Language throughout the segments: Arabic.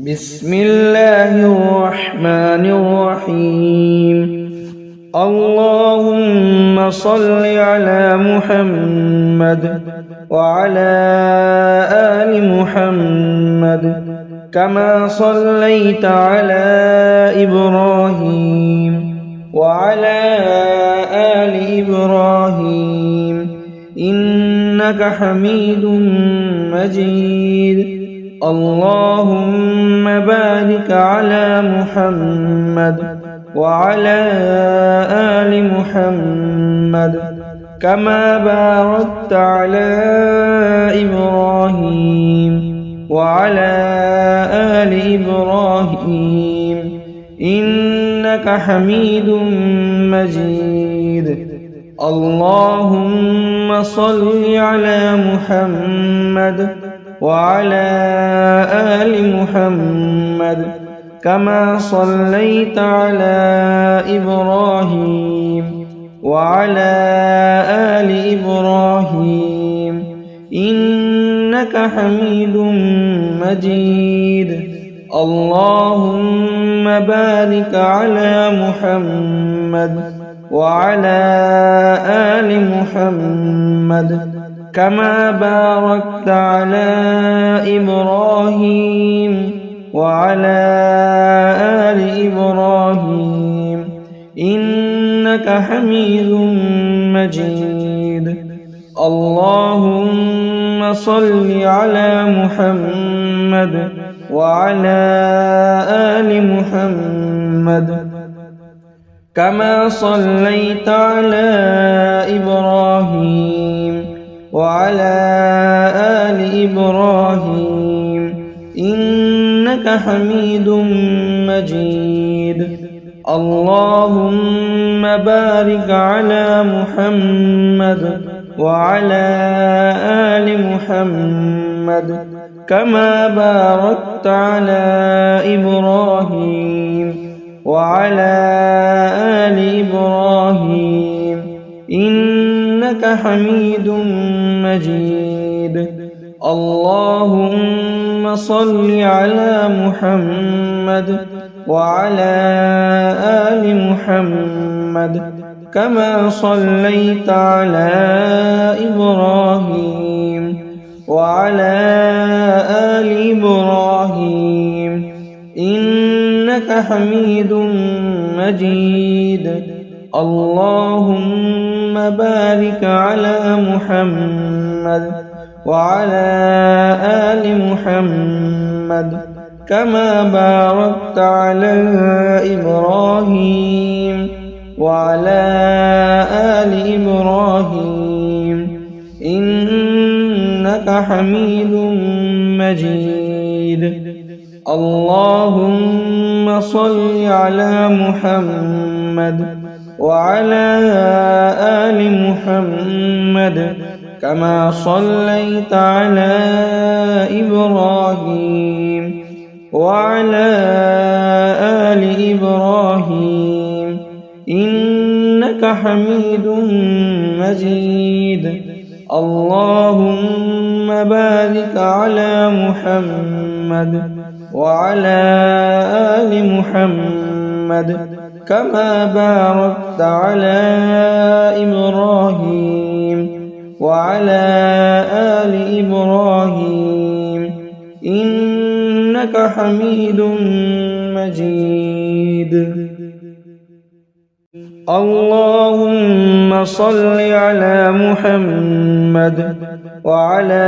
بسم الله الرحمن الرحيم. اللهم صل على محمد وعلى آل محمد كما صليت على إبراهيم وعلى آل إبراهيم إنك حميد مجيد. اللهم بارك على محمد وعلى آل محمد كما باركت على إبراهيم وعلى آل إبراهيم إنك حميد مجيد. اللهم صل على محمد وعلى آل محمد كما صليت على إبراهيم وعلى آل إبراهيم إنك حميد مجيد. اللهم بارك على محمد وعلى آل محمد كما باركت على إبراهيم وعلى آل إبراهيم إنك حميد مجيد. اللهم صل على محمد وعلى آل محمد كما صليت على إبراهيم وعلى آل إبراهيم إنك حميد مجيد. اللهم بارك على محمد وعلى آل محمد كما باركت على إبراهيم وعلى آل إبراهيم إنك حميد مجيد. اللهم صل على محمد وعلى آل محمد كما صليت على إبراهيم وعلى آل إبراهيم إنك حميد مجيد. اللهم بارك على محمد وعلى آل محمد كما باركت على إبراهيم وعلى آل إبراهيم إنك حميد مجيد. اللهم صل على محمد وعلى آل محمد كما صليت على إبراهيم وعلى آل إبراهيم إنك حميد مجيد. اللهم بارك على محمد وعلى آل محمد كما باركت على إبراهيم وعلى آل إبراهيم إنك حميد مجيد. اللهم صل على محمد وعلى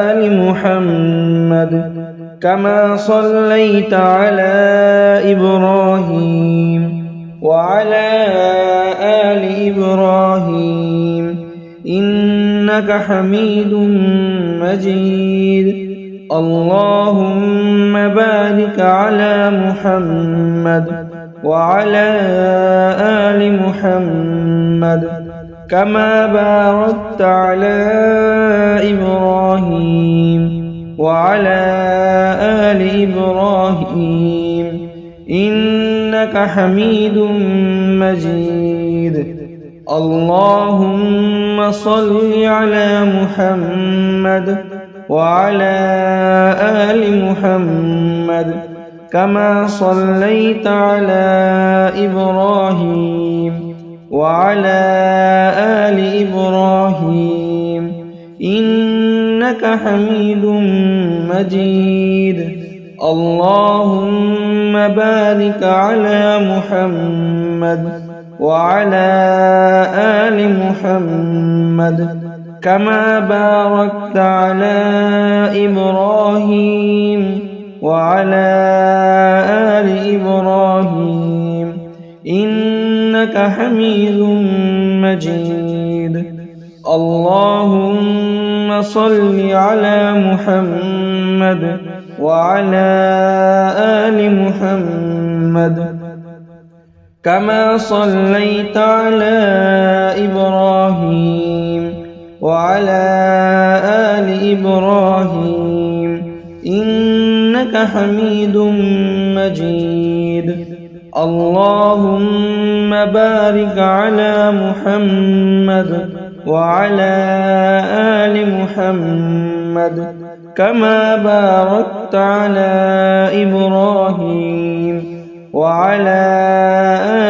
آل محمد كما صليت على إبراهيم وعلى آل إبراهيم إنك حميد مجيد. اللهم بارك على محمد وعلى آل محمد كما باركت على إبراهيم وعلى آل إبراهيم إنك حميد مجيد. اللهم صل على محمد وعلى آل محمد كما صليت على إبراهيم وعلى آل إبراهيم إنك حميد مجيد. اللهم بارك على محمد وعلى آل محمد كما باركت على إبراهيم وعلى آل إبراهيم إنك حميد مجيد. اللهم صل على محمد وعلى آل محمد كما صليت على إبراهيم وعلى آل إبراهيم إنك حميد مجيد. اللهم بارك على محمد وعلى آل محمد كما باركت على إبراهيم وعلى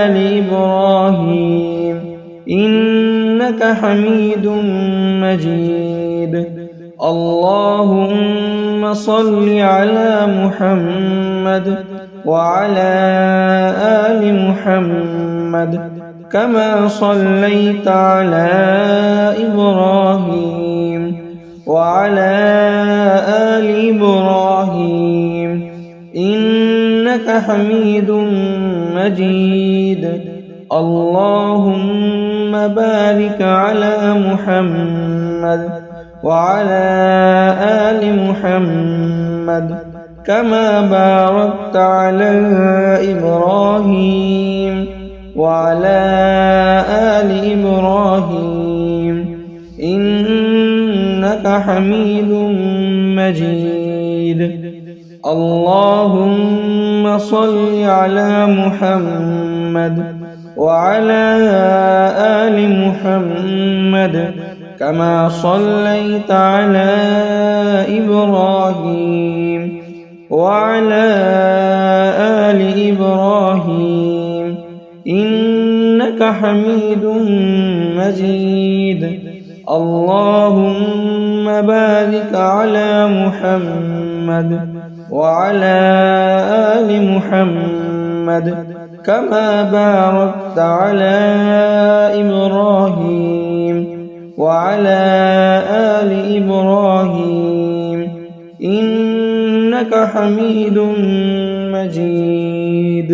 آل إبراهيم إنك حميد مجيد. اللهم صل على محمد وعلى آل محمد كما صليت على إبراهيم وعلى آل إبراهيم إنك حميد مجيد. اللهم بارك على محمد وعلى آل محمد كما باركت على إبراهيم وعلى آل إبراهيم إنك حميد مجيد. اللهم صل على محمد وعلى آل محمد كما صليت على إبراهيم وعلى آل إبراهيم إنك حميد مجيد. اللهم بارك على محمد وعلى آل محمد كما باركت على إبراهيم وعلى آل إبراهيم إنك حميد مجيد.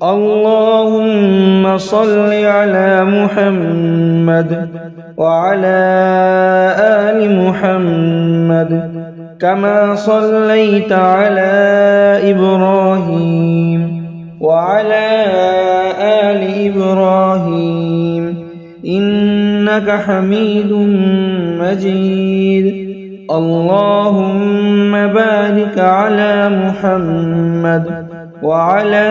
اللهم صل على محمد وعلى آل محمد كما صليت على إبراهيم وعلى آل إبراهيم إنك حميد مجيد. اللهم بارك على محمد وعلى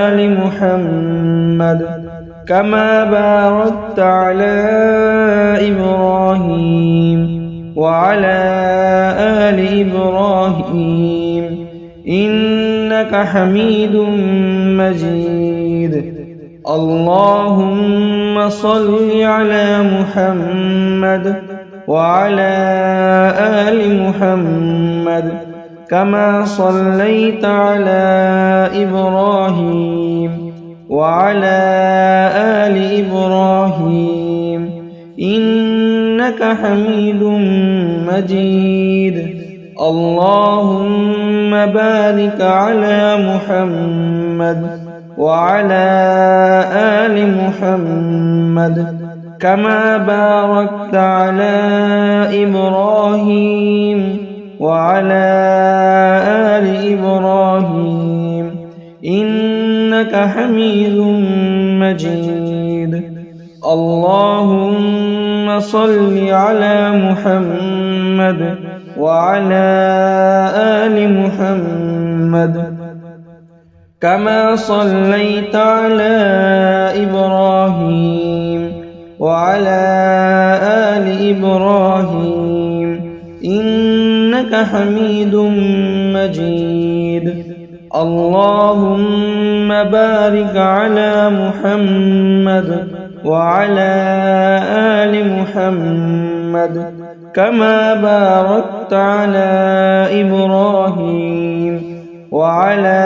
آل محمد كما باركت على إبراهيم وعلى آل إبراهيم إنك حميد مجيد. اللهم صل على محمد وعلى آل محمد كما صليت على إبراهيم وعلى آل إبراهيم إنك حميد مجيد. اللهم بارك على محمد وعلى آل محمد كما باركت على إبراهيم وعلى آل إبراهيم إنك حميد مجيد. اللهم صل على محمد وعلى آل محمد كما صليت على إبراهيم وعلى آل إبراهيم إنك حميد مجيد. اللهم بارك على محمد وعلى آل محمد كما باركت على إبراهيم وعلى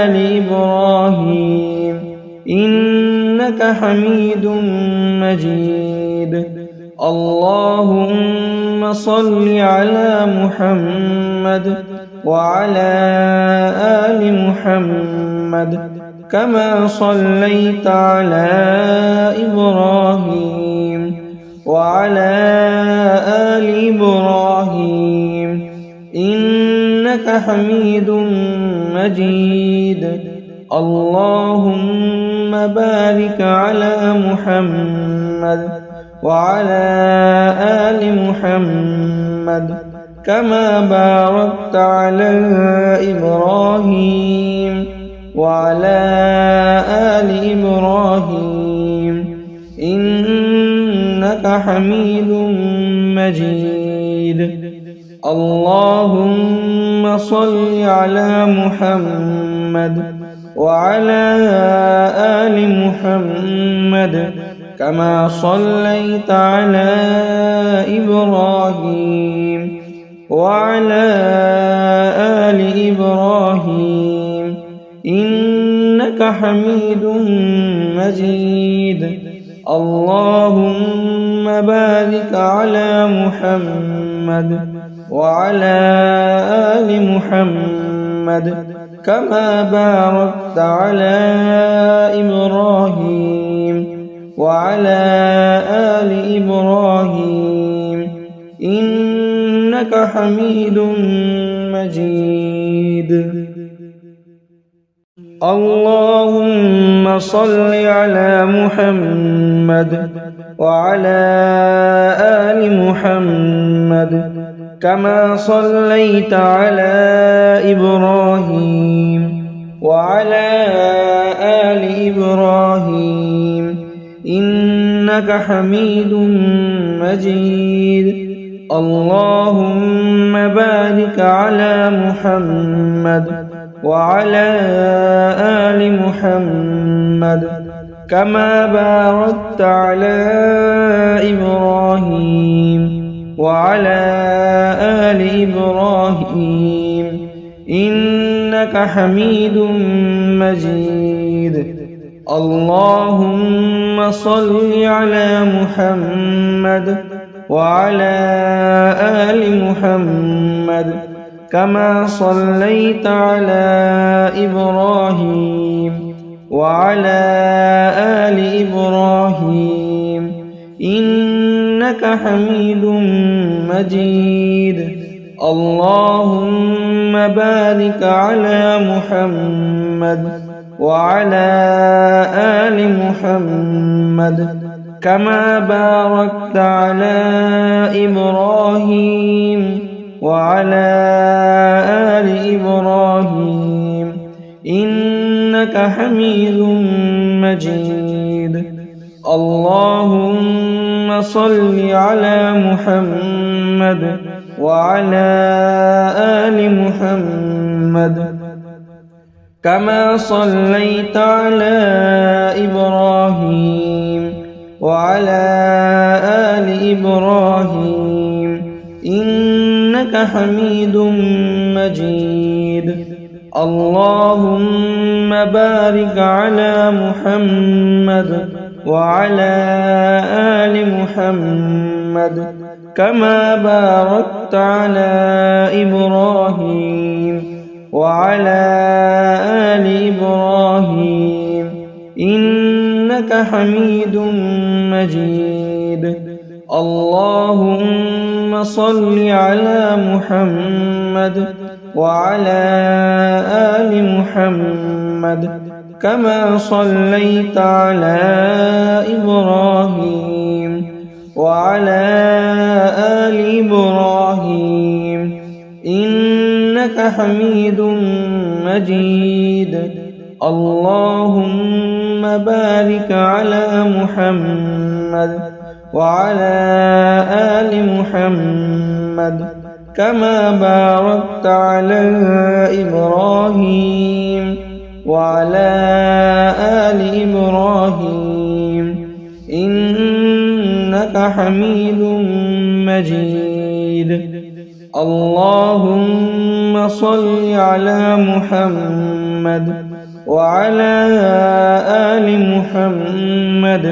آل إبراهيم إنك حميد مجيد. اللهم صل على محمد وعلى آل محمد كما صليت على إبراهيم وعلى آل إبراهيم إنك حميد مجيد. اللهم بارك على محمد وعلى آل محمد كما باركت على إبراهيم وعلى آل إبراهيم إنك حميد مجيد. اللهم صل على محمد وعلى آل محمد كما صليت على إبراهيم وعلى آل إبراهيم إنك حميد مجيد. اللهم بارك على محمد وعلى آل محمد كما باركت على إبراهيم وعلى آل إبراهيم إنك حميد مجيد. اللهم صل على محمد وعلى آل محمد كما صليت على إبراهيم وعلى آل إبراهيم إنك حميد مجيد. اللهم بارك على محمد وعلى آل محمد كما باركت على إبراهيم وعلى آل إبراهيم إنك حميد مجيد. اللهم صل على محمد وعلى آل محمد كما صليت على إبراهيم وعلى آل إبراهيم إنك حميد مجيد. اللهم بارك على محمد وعلى آل محمد كما باركت على إبراهيم وعلى آل إبراهيم إنك حميد مجيد. اللهم صل على محمد وعلى آل محمد كما صليت على إبراهيم وعلى آل إبراهيم إنك حميد مجيد. اللهم بارك على محمد وعلى آل محمد كما باركت على إبراهيم وعلى آل إبراهيم إنك حميد مجيد. اللهم صل على محمد وعلى آل محمد كما صليت على إبراهيم وعلى آل إبراهيم إنك حميد مجيد. اللهم بارك على محمد وعلى آل محمد كما باركت على إبراهيم وعلى آل إبراهيم إنك حميد مجيد. اللهم صل على محمد وعلى آل محمد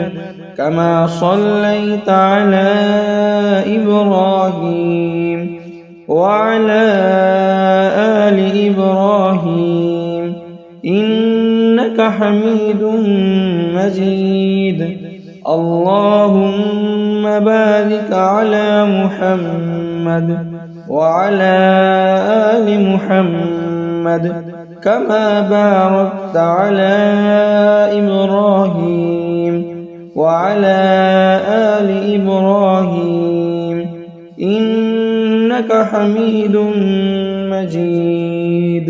كما صليت على إبراهيم وعلى آل إبراهيم إنك حميد مجيد. اللهم بارك على محمد وعلى آل محمد كما باركت على إبراهيم وعلى آل إبراهيم إنك حميد مجيد.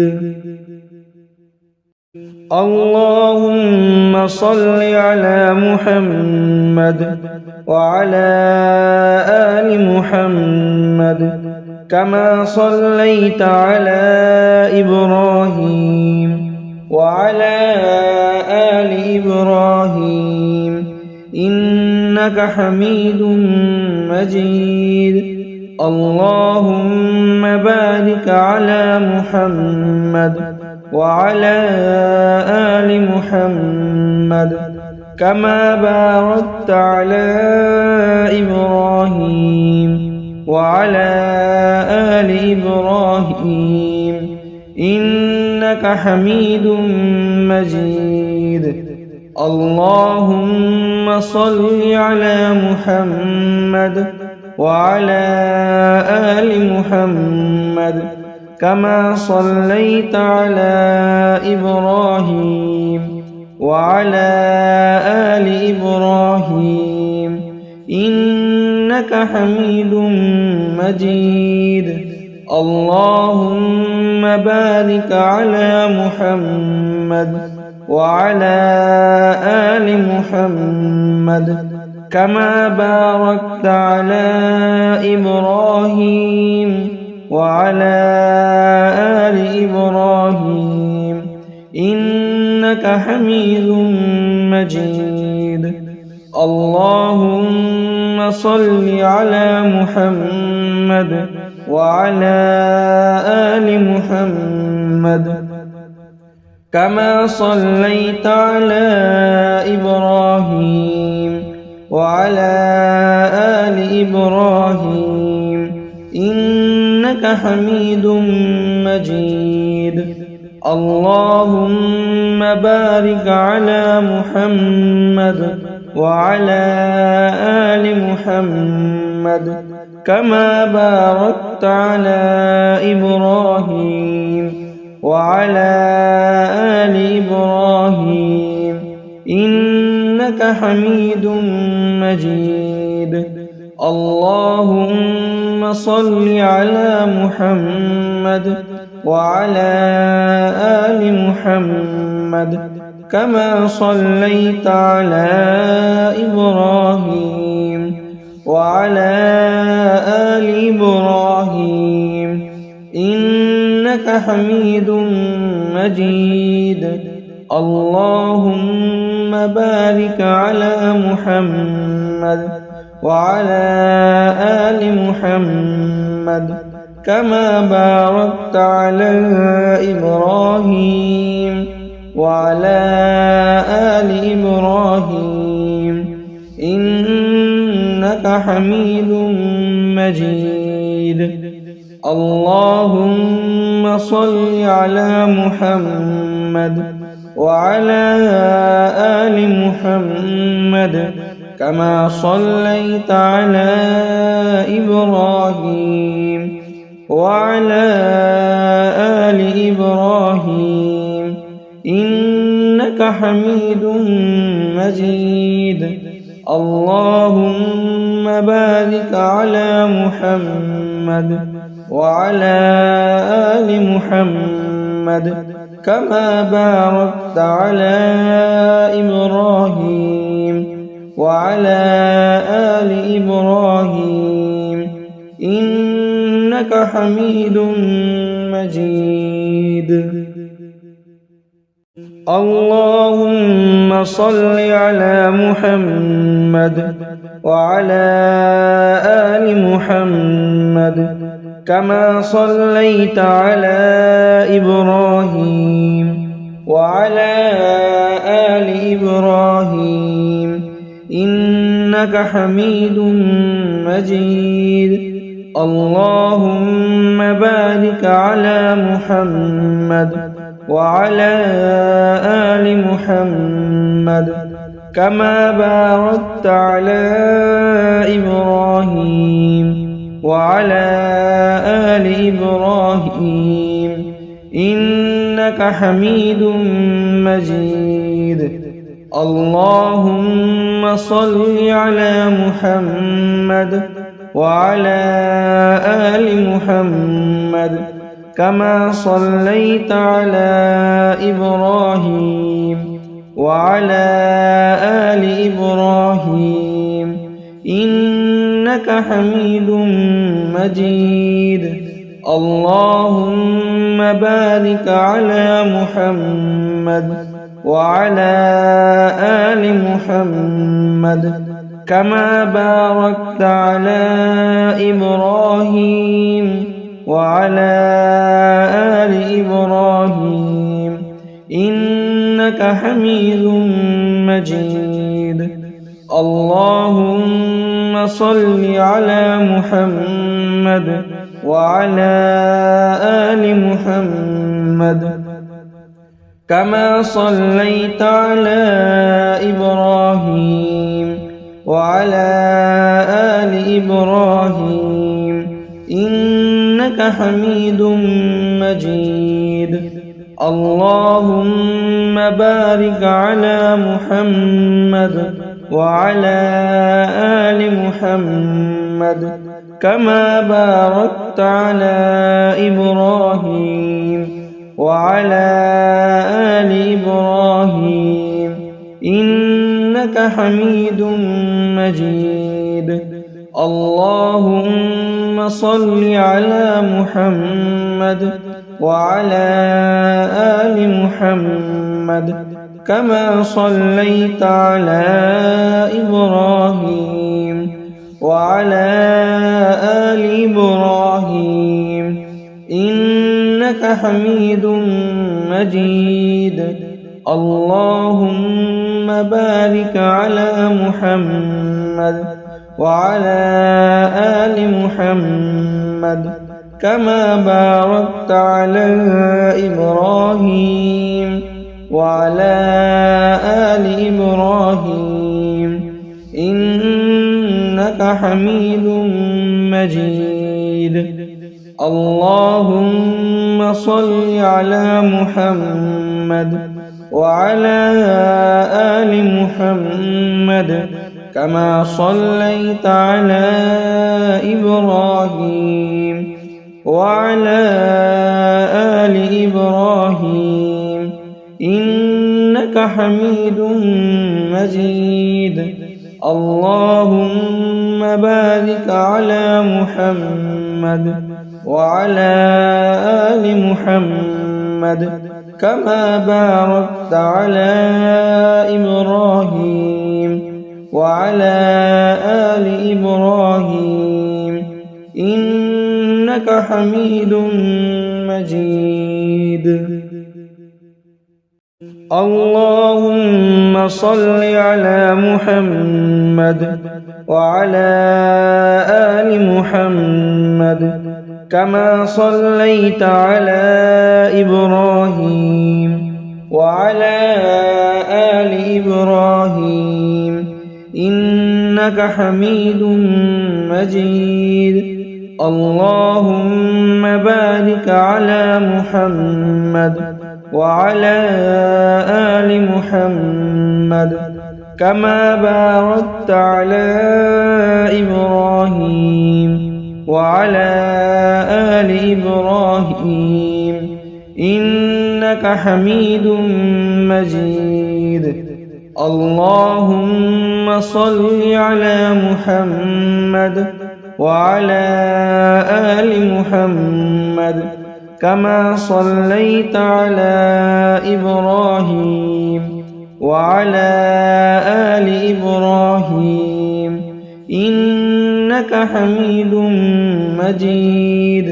اللهم صل على محمد وعلى آل محمد كما صليت على إبراهيم وعلى آل إبراهيم إنك حميد مجيد. اللهم بارك على محمد وعلى آل محمد كما باركت على إبراهيم وعلى آل إبراهيم إنك حميد مجيد. اللهم صل على محمد وعلى آل محمد كما صليت على إبراهيم وعلى آل إبراهيم إنك حميد مجيد. اللهم بارك على محمد وعلى آل محمد كما باركت على إبراهيم وعلى آل إبراهيم إنك حميد مجيد. اللهم صل على محمد وعلى آل محمد كما صليت على إبراهيم وعلى آل إبراهيم إنك حميد مجيد. اللهم بارك على محمد وعلى آل محمد كما باركت على إبراهيم وعلى آل إبراهيم إنك حميد مجيد. اللهم صل على محمد وعلى آل محمد كما صليت على إبراهيم وعلى آل إبراهيم إنك حميد مجيد. اللهم بارك على محمد وعلى آل محمد كما باركت على إبراهيم وعلى آل إبراهيم إنك حميد مجيد. اللهم صل على محمد وعلى آل محمد كما صليت على إبراهيم وعلى آل إبراهيم إنك حميد مجيد. اللهم بارك على محمد وعلى آل محمد كما باركت على إبراهيم وعلى آل إبراهيم إنك حميد مجيد. اللهم صل على محمد وعلى آل محمد كما صليت على إبراهيم وعلى آل إبراهيم إنك حميد مجيد. اللهم بارك على محمد وعلى آل محمد كما باركت على إبراهيم وعلى آل إبراهيم إنك حميد مجيد. اللهم صل على محمد وعلى آل محمد كما صليت على إبراهيم وعلى آل إبراهيم إنك حميد مجيد. اللهم بارك على محمد وعلى آل محمد كما باركت على إبراهيم وعلى آل إبراهيم إنك حميد مجيد. اللهم صل على محمد وعلى آل محمد كما صليت على إبراهيم وعلى آل إبراهيم إنك حميد مجيد. اللهم بارك على محمد وعلى آل محمد كما باركت على إبراهيم وعلى آل إبراهيم إنك حميد مجيد. اللهم صل على محمد وعلى آل محمد كما صليت على إبراهيم وعلى آل إبراهيم إنك حميد مجيد. اللهم بارك على محمد وعلى آل محمد كما باركت على إبراهيم وعلى آل إبراهيم إنك حميد مجيد. اللهم صل على محمد وعلى آل محمد كما صليت على إبراهيم وعلى آل إبراهيم إنك حميد مجيد. اللهم بارك على محمد وعلى آل محمد كما باركت على إبراهيم وعلى آل إبراهيم إنك حميد مجيد. اللهم صل على محمد وعلى آل محمد كما صليت على إبراهيم وعلى آل إبراهيم إنك حميد مجيد. اللهم بارك على محمد وعلى آل محمد كما باركت على إبراهيم وعلى آل إبراهيم إنك إنك حميد مجيد. اللهم صل على محمد وعلى آل محمد كما صليت على إبراهيم وعلى آل إبراهيم إنك حميد مجيد.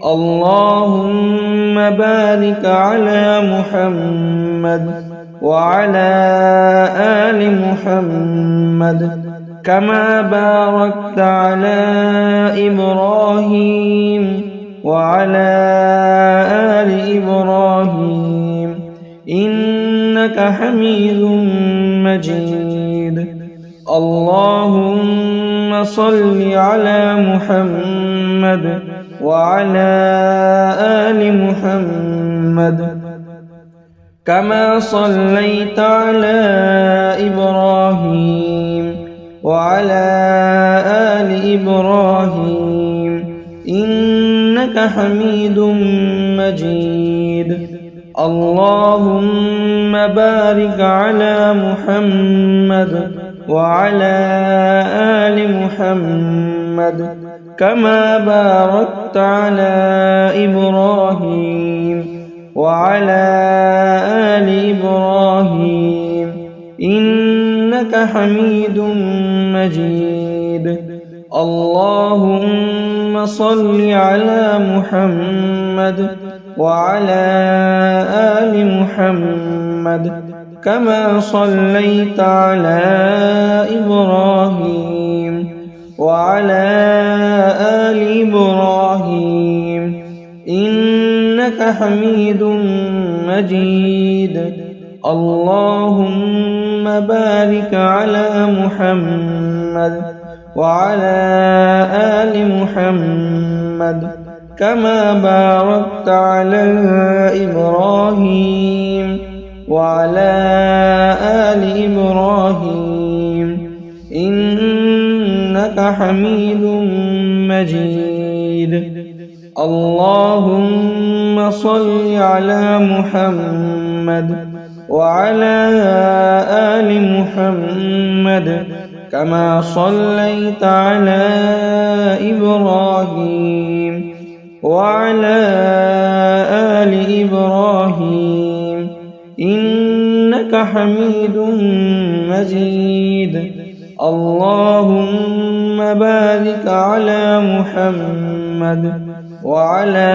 اللهم بارك على محمد وعلى آل محمد كما باركت على إبراهيم وعلى آل إبراهيم إنك حميد مجيد. اللهم صل على محمد وعلى آل محمد كما صليت على إبراهيم وعلى آل إبراهيم إنك حميد مجيد. اللهم بارك على محمد وعلى آل محمد كما باركت على إبراهيم وعلى آل إبراهيم إنك حميد مجيد. اللهم صل على محمد وعلى آل محمد كما صليت على إبراهيم وعلى آل إبراهيم إنك حميد مجيد. اللهم بارك على محمد وعلى آل محمد كما باركت على إبراهيم وعلى آل إبراهيم إنك حميد مجيد. اللهم صل على محمد وعلى آل محمد كما صليت على إبراهيم وعلى آل إبراهيم إنك حميد مجيد. اللهم بارك على محمد وعلى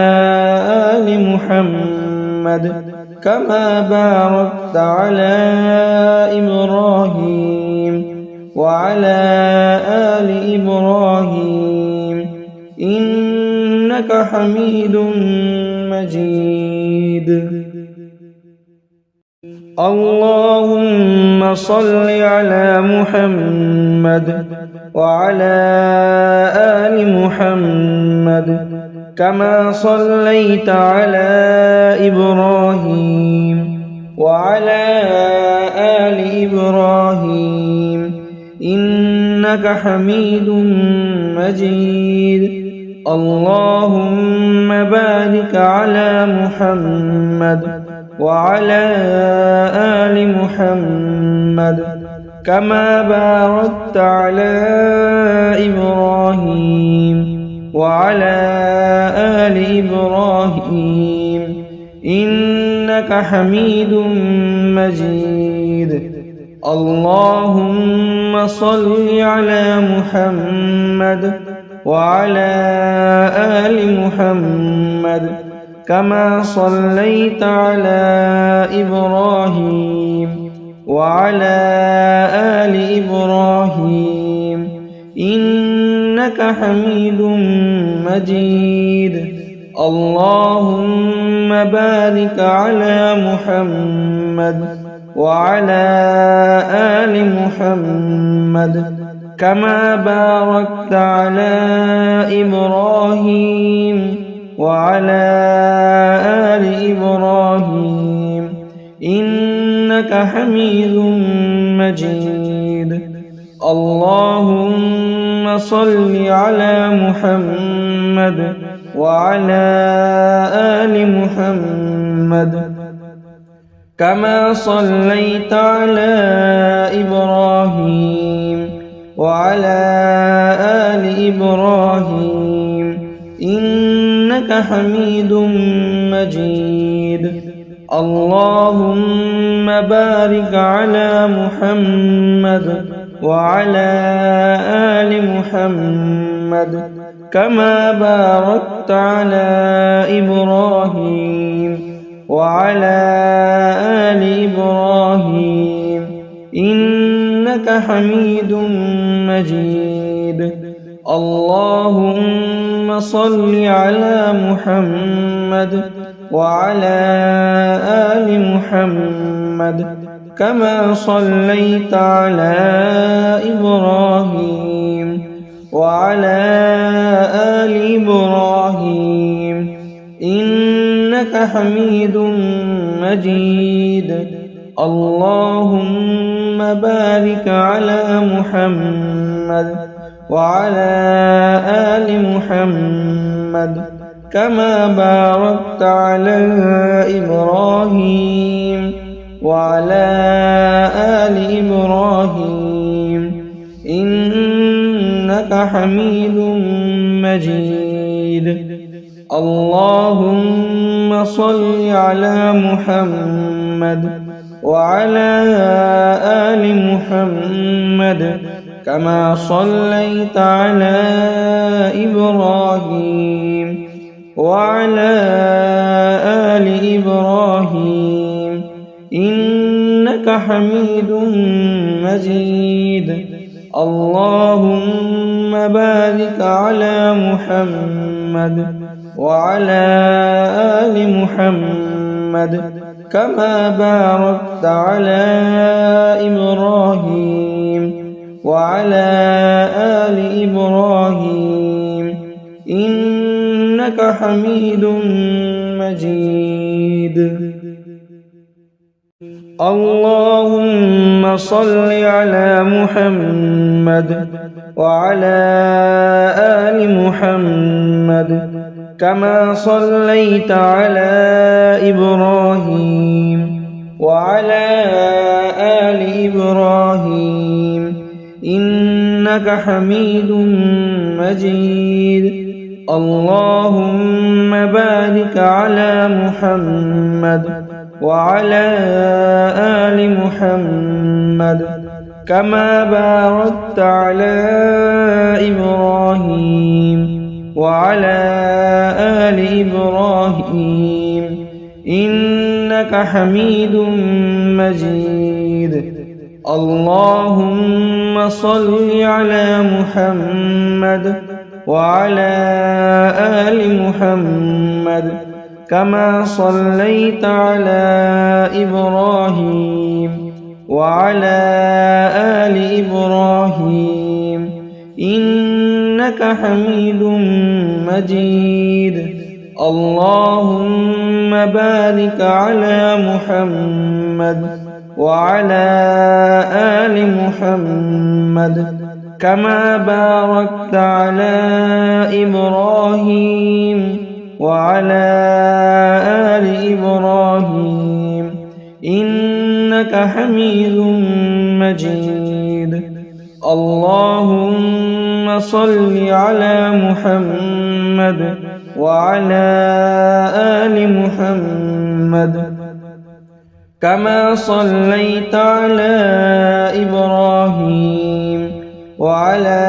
آل محمد كما باركت على إبراهيم وعلى آل إبراهيم إنك حميد مجيد. اللهم صل على محمد وعلى آل محمد كما صليت على إبراهيم وعلى آل إبراهيم إنك حميد مجيد. اللهم بارك على محمد وعلى آل محمد كما باركت على إبراهيم وعلى آل إبراهيم إنك حميد مجيد. اللهم صل على محمد وعلى آل محمد كما صليت على إبراهيم وعلى آل إبراهيم إنك حميد مجيد. اللهم بارك على محمد وعلى آل محمد كما باركت على إبراهيم وعلى آل إبراهيم إنك حميد مجيد. اللهم صل على محمد وعلى آل محمد كما صليت على إبراهيم وعلى آل إبراهيم إنك حميد مجيد. اللهم بارك على محمد وعلى آل محمد كما باركت على إبراهيم وعلى آل إبراهيم إنك حميد مجيد. اللهم صل على محمد وعلى آل محمد كما صليت على إبراهيم وعلى آل إبراهيم إنك حميد مجيد. اللهم بارك على محمد وعلى آل محمد كما باركت على إبراهيم وعلى آل إبراهيم إنك حميد مجيد. اللهم صل على محمد وعلى آل محمد كما صليت على إبراهيم وعلى آل إبراهيم إنك حميد مجيد. اللهم بارك على محمد وعلى آل محمد كما باركت على إبراهيم وعلى آل إبراهيم إنك حميد مجيد. اللهم صل على محمد وعلى آل محمد كما صليت على إبراهيم وعلى آل إبراهيم إنك حميد مجيد. اللهم بارك على محمد وعلى آل محمد كما باركت على إبراهيم وعلى آل إبراهيم إنك حميد مجيد. اللهم صل على محمد وعلى آل محمد كما صليت على إبراهيم وعلى آل إبراهيم إنك حميد مجيد. اللهم بارك على محمد وعلى آل محمد كما باركت على إبراهيم وعلى آل إبراهيم إنك حميد مجيد. اللهم صل على محمد وعلى آل محمد كما صليت على إبراهيم وعلى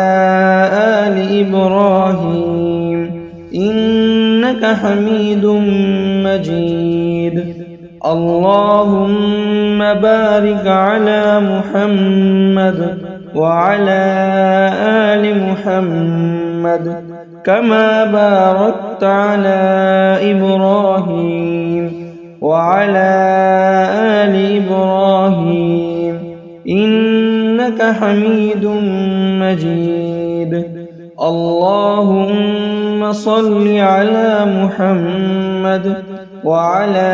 آل إبراهيم إنك حميد مجيد. اللهم بارك على محمد وعلى آل محمد كما باركت على إبراهيم وعلى آل إبراهيم إنك حميد مجيد. اللهم صل على محمد وعلى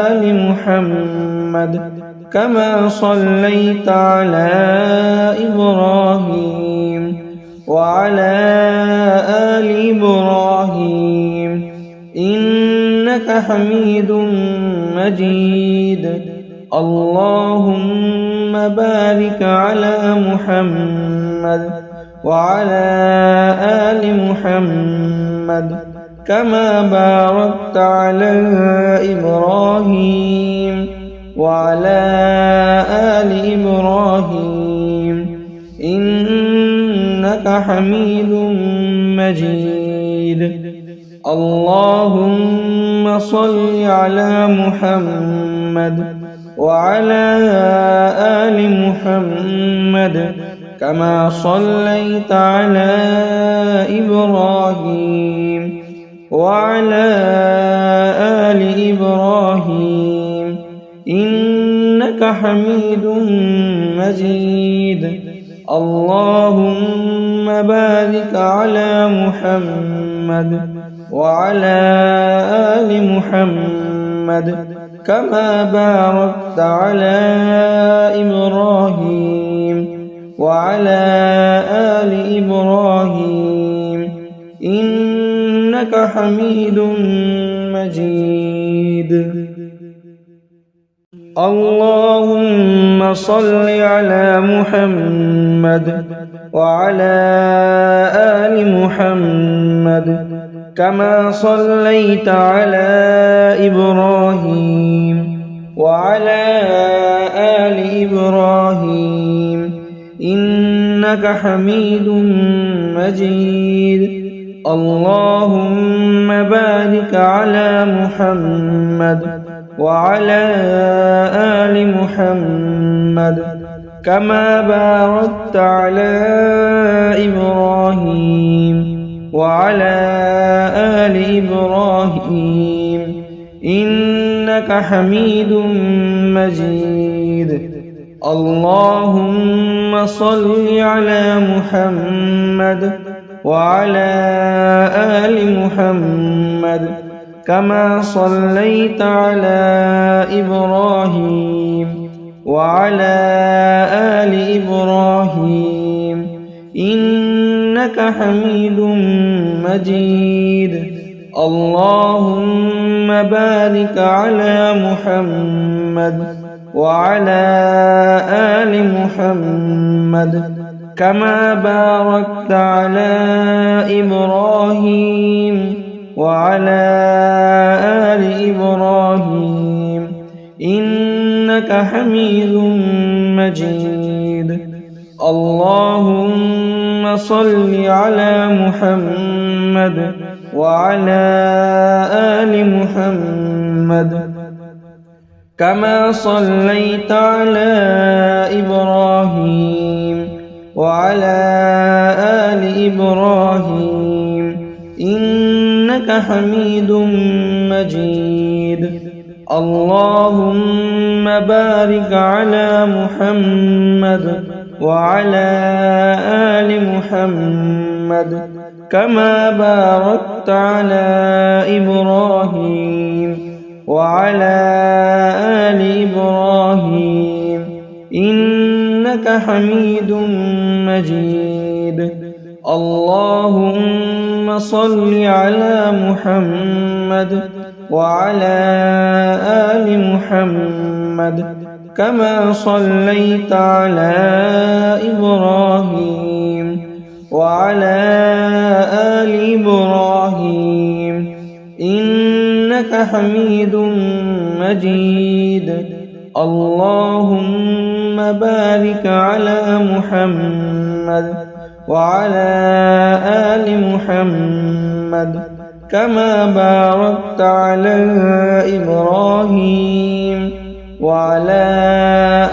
آل محمد كما صليت على إبراهيم وعلى آل إبراهيم إنك إنك حميد مجيد. اللهم بارك على محمد وعلى آل محمد كما باركت على إبراهيم وعلى آل إبراهيم إنك حميد مجيد. اللهم صل على محمد وعلى آل محمد كما صليت على إبراهيم وعلى آل إبراهيم إنك حميد مجيد. اللهم بارك على محمد وعلى آل محمد كما باركت على إبراهيم وعلى آل إبراهيم إنك حميد مجيد. اللهم صل على محمد وعلى آل محمد كما صليت على إبراهيم وعلى آل إبراهيم إنك حميد مجيد. اللهم بارك على محمد وعلى آل محمد كما باركت على إبراهيم وعلى آل إبراهيم إنك حميد مجيد. اللهم صل على محمد وعلى آل محمد كما صليت على إبراهيم وعلى آل إبراهيم إنك حميد مجيد. اللهم بارك على محمد وعلى آل محمد كما باركت على إبراهيم وعلى آل إبراهيم إنك حميد مجيد. اللهم صل على محمد وعلى آل محمد كما صليت على إبراهيم وعلى آل إبراهيم إنك حميد مجيد. اللهم بارك على محمد وعلى آل محمد كما باركت على إبراهيم وعلى آل إبراهيم إنك حميد مجيد. اللهم صل على محمد وعلى آل محمد كما صليت على إبراهيم وعلى آل إبراهيم إنك حميد مجيد. اللهم بارك على محمد وعلى آل محمد كما باركت على إبراهيم وعلى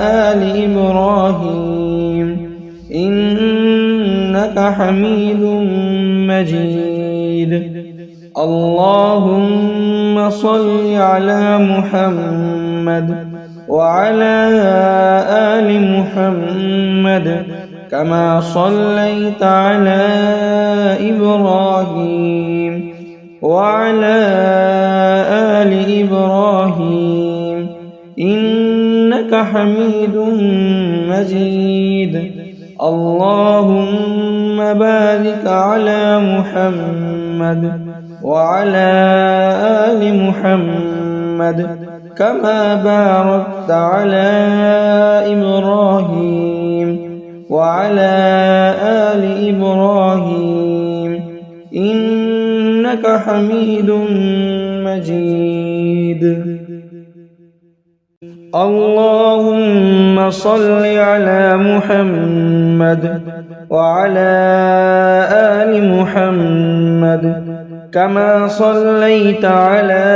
آل إبراهيم إنك حميد مجيد. اللهم صل على محمد وعلى آل محمد كما صليت على إبراهيم وعلى آل إبراهيم إنك حميد مجيد. اللهم بارك على محمد وعلى آل محمد كما باركت على إبراهيم وعلى آل إبراهيم إنك حميد مجيد. اللهم صل على محمد وعلى آل محمد كما صليت على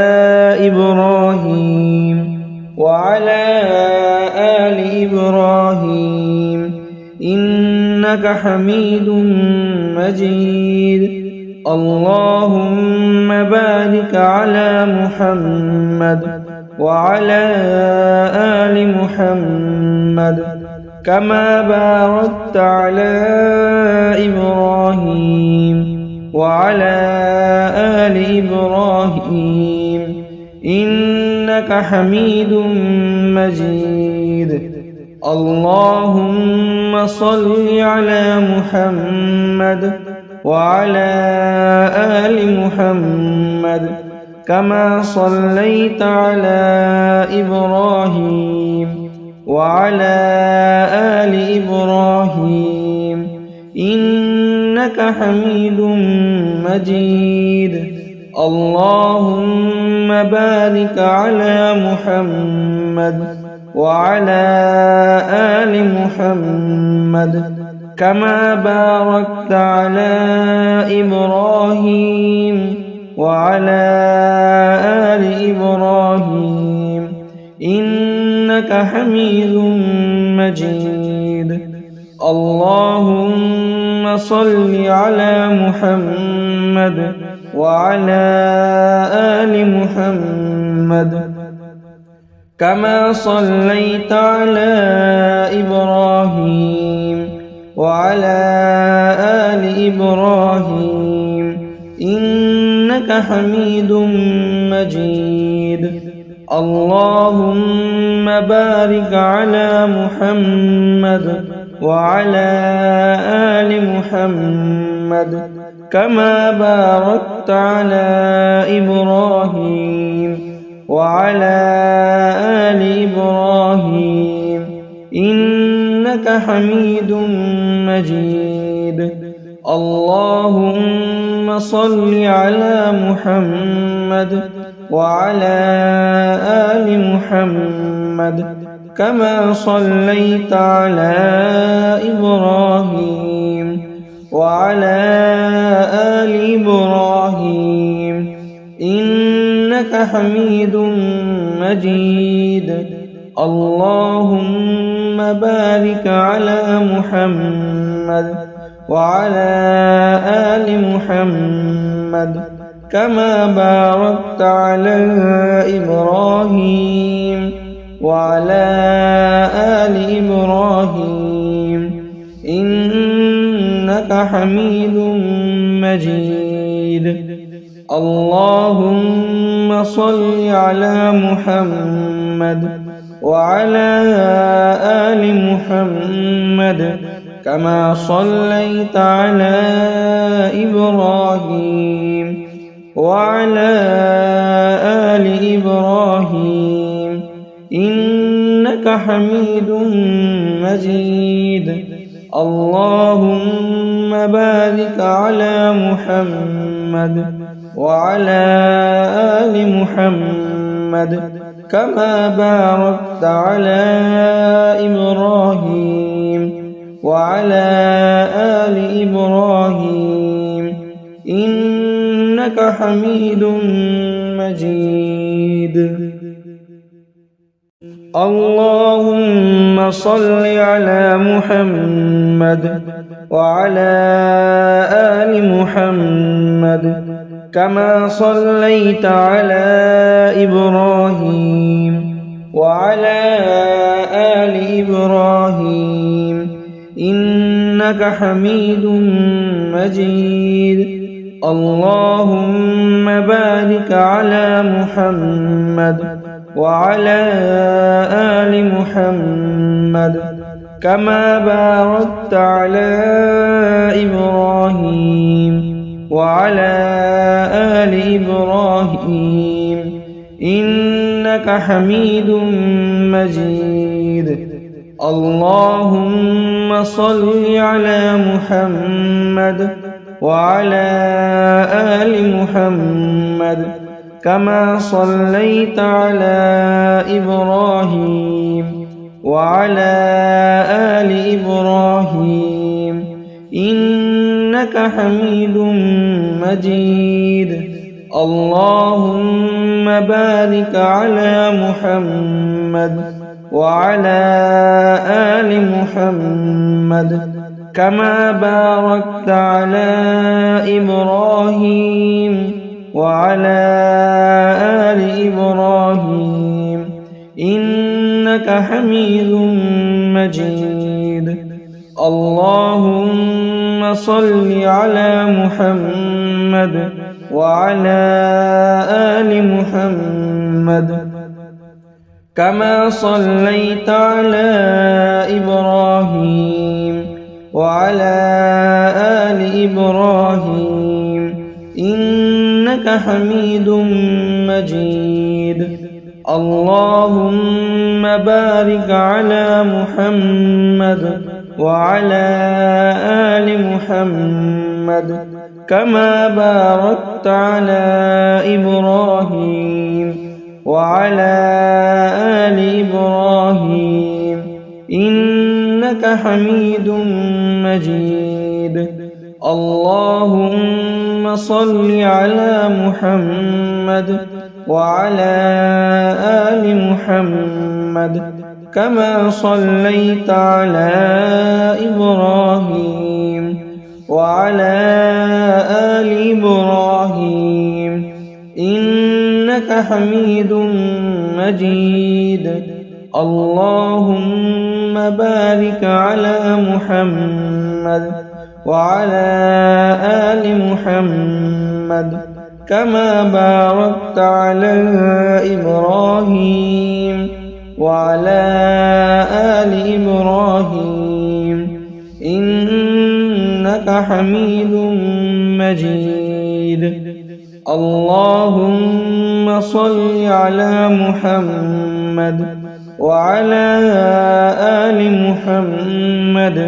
إبراهيم وعلى آل إبراهيم إنك حميد مجيد. اللهم بارك على محمد وعلى آل محمد كما باركت على إبراهيم وعلى آل إبراهيم إنك حميد مجيد. اللهم صل على محمد وعلى آل محمد كما صليت على إبراهيم وعلى آل إبراهيم إنك حميد مجيد. اللهم بارك على محمد وعلى آل محمد كما باركت على إبراهيم وعلى آل إبراهيم إنك حميد مجيد. اللهم صل على محمد وعلى آل محمد كما صليت على إبراهيم وعلى آل إبراهيم إنك حميد مجيد. اللهم بارك على محمد وعلى آل محمد كما باركت على إبراهيم وعلى آل إبراهيم إنك حميد مجيد. اللهم صل على محمد وعلى آل محمد كما صليت على إبراهيم وعلى آل إبراهيم إنك حميد مجيد. اللهم بارك على محمد وعلى آل محمد كما باركت على إبراهيم وعلى آل إبراهيم إنك حميد مجيد. اللهم صل على محمد وعلى آل محمد كما صليت على إبراهيم وعلى آل إبراهيم إنك حميد مجيد. اللهم بارك على محمد وعلى آل محمد كما باركت على إبراهيم وعلى آل إبراهيم إنك حميد مجيد. اللهم صل على محمد وعلى آل محمد كما صليت على إبراهيم وعلى آل إبراهيم إنك حميد مجيد. اللهم بارك على محمد وعلى آل محمد كما باركت على إبراهيم وعلى آل إبراهيم إنك حميد مجيد. اللهم صل على محمد وعلى آل محمد كما صليت على إبراهيم وعلى آل إبراهيم إنك حميد مجيد. اللهم بارك على محمد وعلى آل محمد كما باركت على إبراهيم وعلى آل إبراهيم إنك حميد مجيد. اللهم صل على محمد وعلى آل محمد كما صليت على إبراهيم وعلى آل إبراهيم إنك حميد مجيد. اللهم بارك على محمد وعلى آل محمد كما باركت على إبراهيم وعلى آل إبراهيم إنك حميد مجيد. اللهم صل على محمد وعلى آل محمد كما صليت على إبراهيم وعلى آل إبراهيم إنك حميد مجيد. اللهم بارك على محمد وعلى آل محمد كما باركت على إبراهيم وعلى آل إبراهيم إنك حميد مجيد. اللهم صل على محمد وعلى آل محمد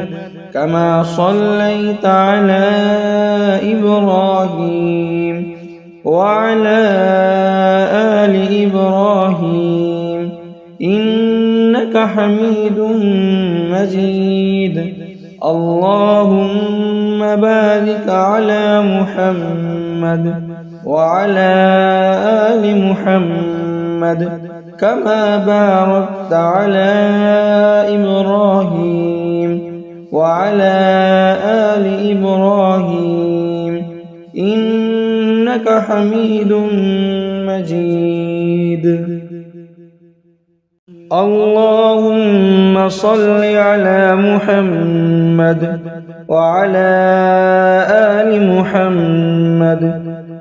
كما صليت على إبراهيم وعلى آل إبراهيم إنك حميد مجيد. اللهم بارك على محمد وعلى آل محمد كما باركت على إبراهيم وعلى آل إبراهيم إنك حميد مجيد. اللهم صل على محمد وعلى آل محمد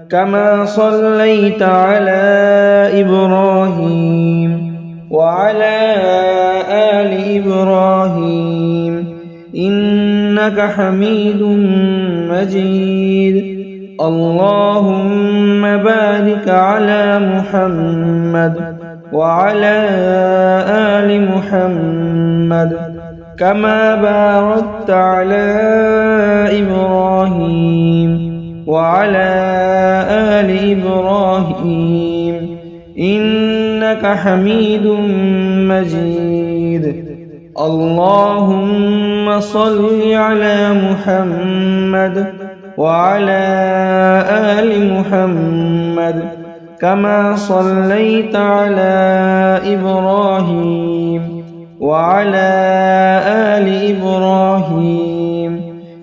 كما صليت على إبراهيم وعلى آل إبراهيم إنك حميد مجيد. اللهم بارك على محمد وعلى آل محمد كما باركت على إبراهيم وعلى آل إبراهيم إنك حميد مجيد. اللهم صل على محمد وعلى آل محمد كما صليت على إبراهيم وعلى آل إبراهيم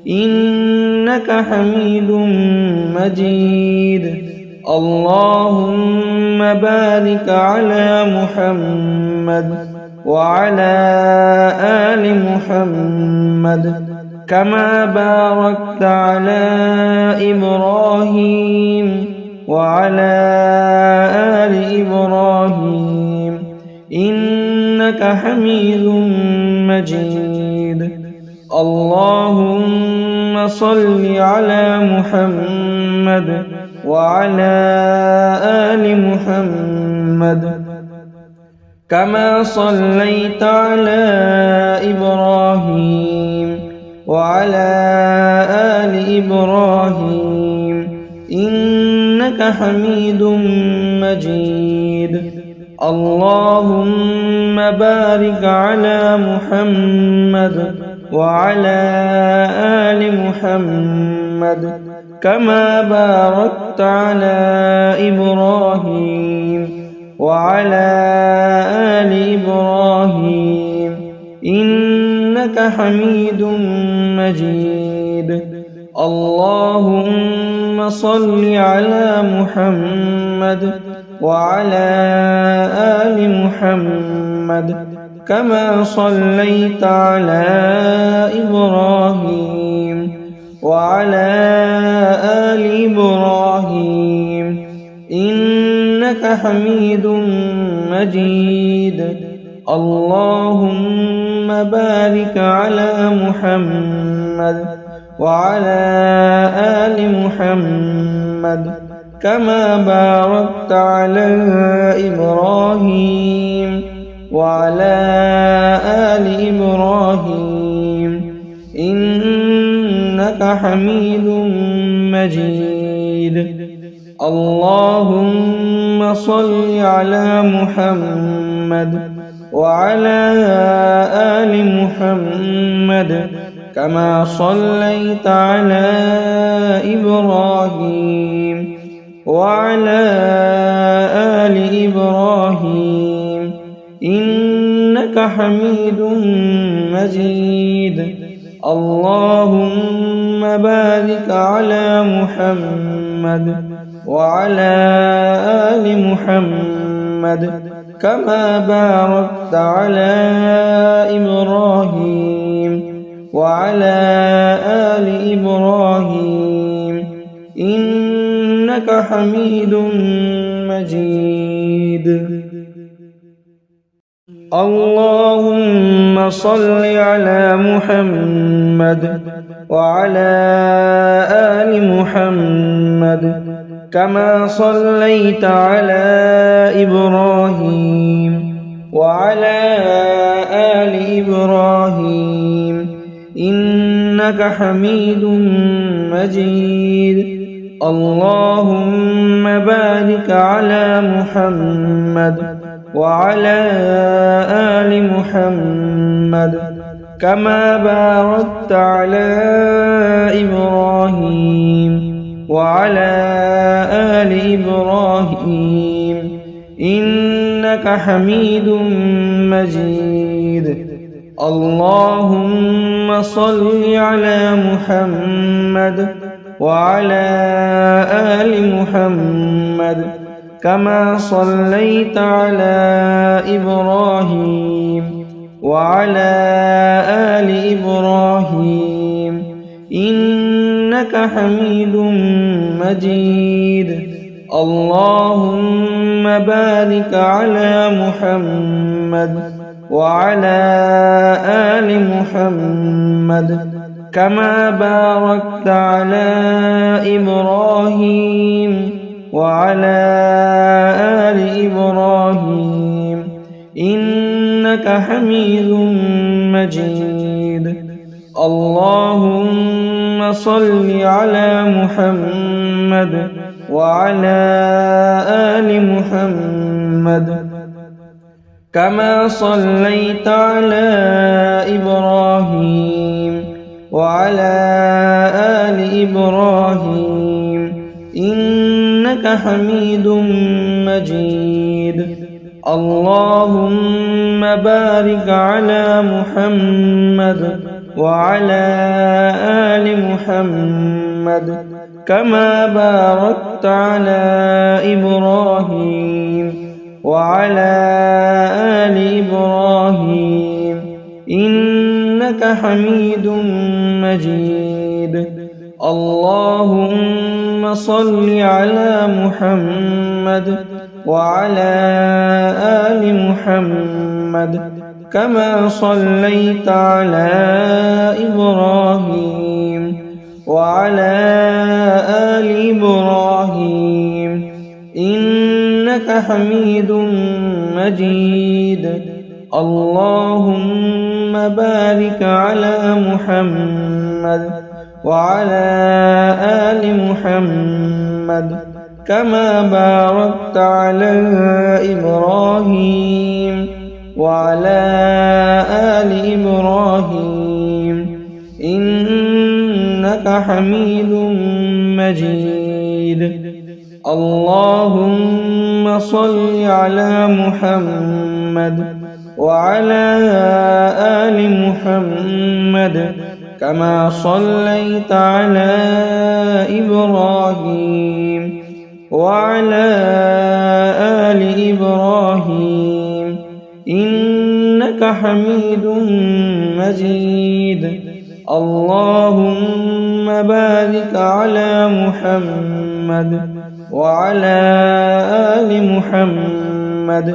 إنك حميد مجيد. اللهم بارك على محمد وعلى آل محمد كما باركت على إبراهيم وعلى آل إبراهيم إنك حميد مجيد. اللهم صل على محمد محمد وعلى آل محمد كما صليت على إبراهيم وعلى آل إبراهيم إنك حميد مجيد اللهم بارك على محمد وعلى آل محمد كما باركت على إبراهيم وعلى آل إبراهيم إنك حميد مجيد اللهم صل على محمد وعلى آل محمد كما صليت على إبراهيم وعلى آل إبراهيم إنك حميد مجيد اللهم بارك على محمد وعلى آل محمد كما باركت على إبراهيم وعلى آل إبراهيم إنك حميد مجيد اللهم صل على محمد وعلى آل محمد كما صليت على إبراهيم وعلى آل إبراهيم إنك حميد مجيد اللهم بارك على محمد وعلى آل محمد كما باركت على إبراهيم وعلى آل إبراهيم إنك حميد مجيد اللهم صل على محمد وعلى آل محمد كما صليت على إبراهيم وعلى آل إبراهيم إنك حميد مجيد اللهم بارك على محمد وعلى آل محمد كما باركت على إبراهيم وعلى آل إبراهيم إنك حميد مجيد اللهم صل على محمد وعلى آل محمد كما صليت على إبراهيم وعلى آل إبراهيم إنك حميد مجيد اللهم بارك على محمد وعلى آل محمد كما باركت على إبراهيم وعلى آل إبراهيم إنك حميد مجيد اللهم صل على محمد وعلى آل محمد كما صليت على إبراهيم وعلى آل إبراهيم إنك حميد مجيد اللهم بارك على محمد وعلى آل محمد كما باركت على إبراهيم وعلى آل إبراهيم إنك حميد مجيد اللهم صل على محمد وعلى آل محمد كما صليت على إبراهيم وعلى آل إبراهيم إنك حميد مجيد. اللهم بارك على محمد وعلى آل محمد كما باركت على إبراهيم وعلى آل إبراهيم إنك حميد مجيد. اللهم صل على محمد وعلى آل محمد كما صليت على إبراهيم وعلى آل إبراهيم إنك حميد مجيد. اللهم بارك على محمد وعلى آل محمد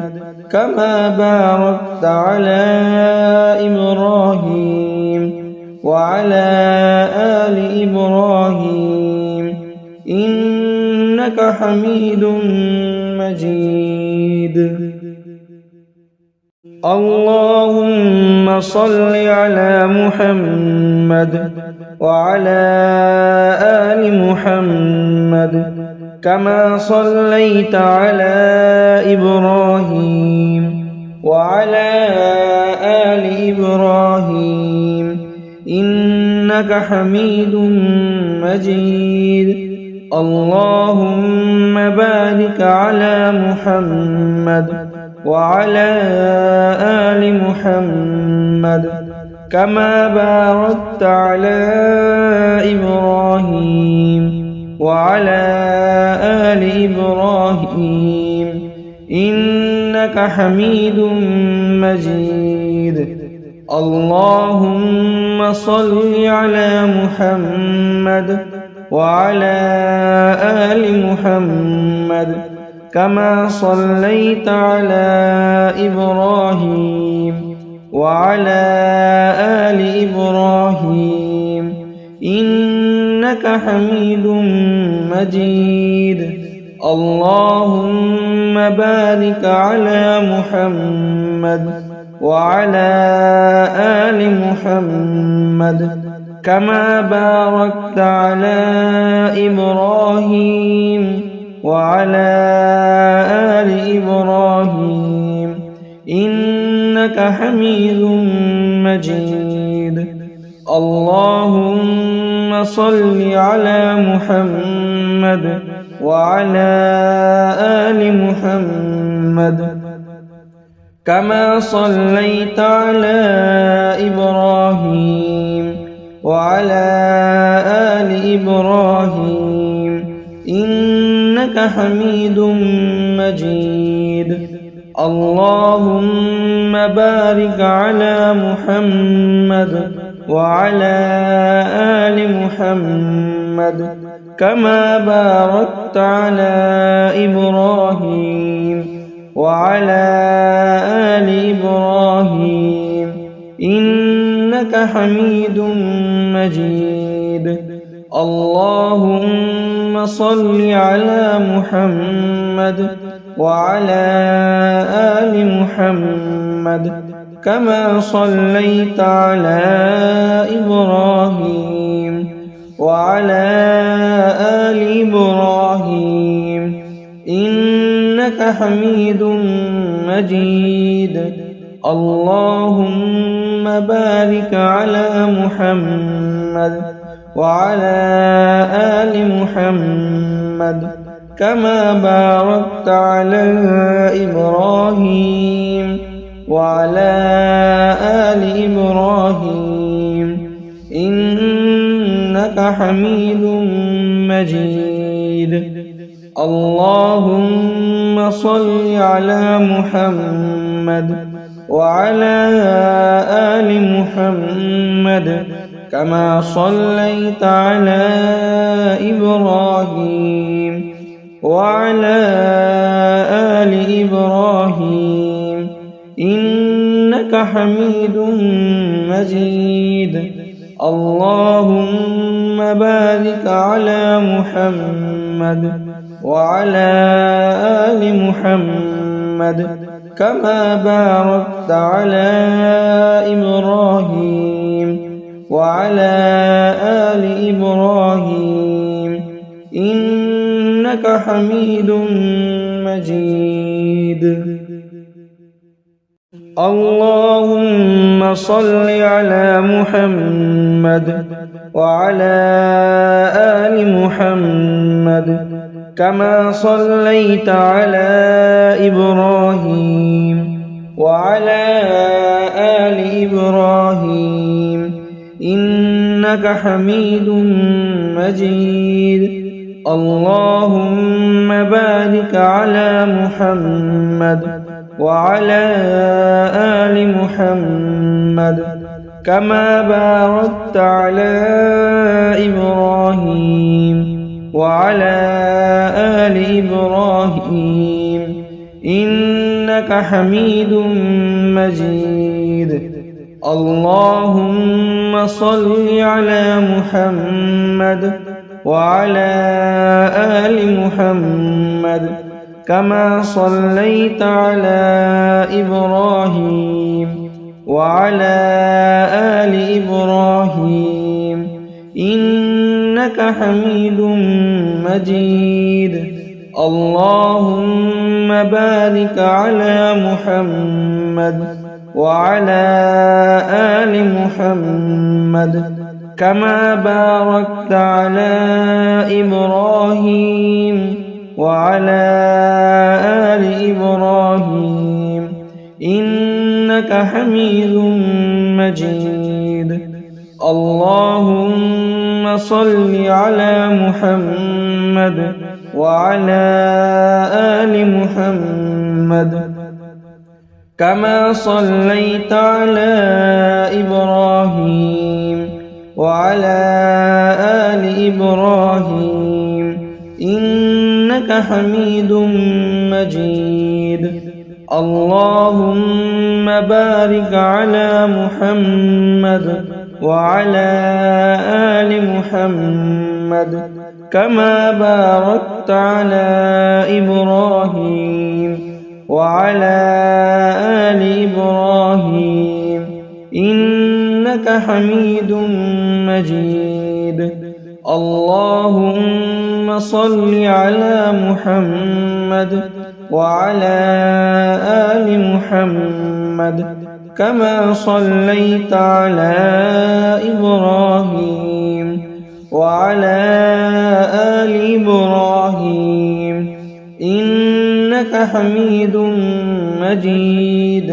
كما باركت على إبراهيم وعلى آل إبراهيم إنك حميد مجيد. اللهم صل على محمد وعلى آل محمد كما صليت على إبراهيم وعلى آل إبراهيم إنك حميد مجيد. اللهم بارك على محمد وعلى آل محمد كما باركت على إبراهيم وعلى آل إبراهيم إنك حميد مجيد. اللهم صل على محمد وعلى آل محمد كما صليت على إبراهيم وعلى آل إبراهيم إنك حميد مجيد. اللهم بارك على محمد وعلى آل محمد كما باركت على إبراهيم وعلى آل إبراهيم إنك حميد مجيد. اللهم صل على محمد وعلى آل محمد كما صليت على إبراهيم وعلى آل إبراهيم إنك حميد مجيد. اللهم بارك على محمد وعلى آل محمد كما باركت على إبراهيم وعلى آل إبراهيم إنك حميد مجيد. اللهم صل على محمد وعلى آل محمد كما صليت على إبراهيم وعلى آل إبراهيم إنك حميد مجيد. اللهم بارك على محمد وعلى آل محمد كما باركت على إبراهيم وعلى آل إبراهيم إنك حميد مجيد. اللهم صل على محمد وعلى آل محمد كما صليت على إبراهيم وعلى آل إبراهيم إنك حميد مجيد. اللهم بارك على محمد وعلى آل محمد كما باركت على إبراهيم وعلى آل إبراهيم إنك حميد مجيد. اللهم صل على محمد وعلى آل محمد كما صليت على إبراهيم وعلى آل إبراهيم إنك حميد مجيد. اللهم بارك على محمد وعلى آل محمد كما باركت على إبراهيم وعلى آل إبراهيم إنك حميد مجيد. اللهم صل على محمد وعلى آل محمد كما صليت على إبراهيم وعلى آل إبراهيم إنك حميد مجيد. اللهم بارك على محمد وعلى آل محمد كما باركت على إبراهيم وعلى آل إبراهيم إنك حميد مجيد. اللهم صل على محمد وعلى آل محمد كما صليت على إبراهيم وعلى آل إبراهيم إنك حميد مجيد. اللهم بارك على محمد وعلى آل محمد كما باركت على إبراهيم وعلى آل إبراهيم إنك حميد مجيد. اللهم صل على محمد وعلى آل محمد كما صليت على إبراهيم وعلى آل إبراهيم إنك حميد مجيد.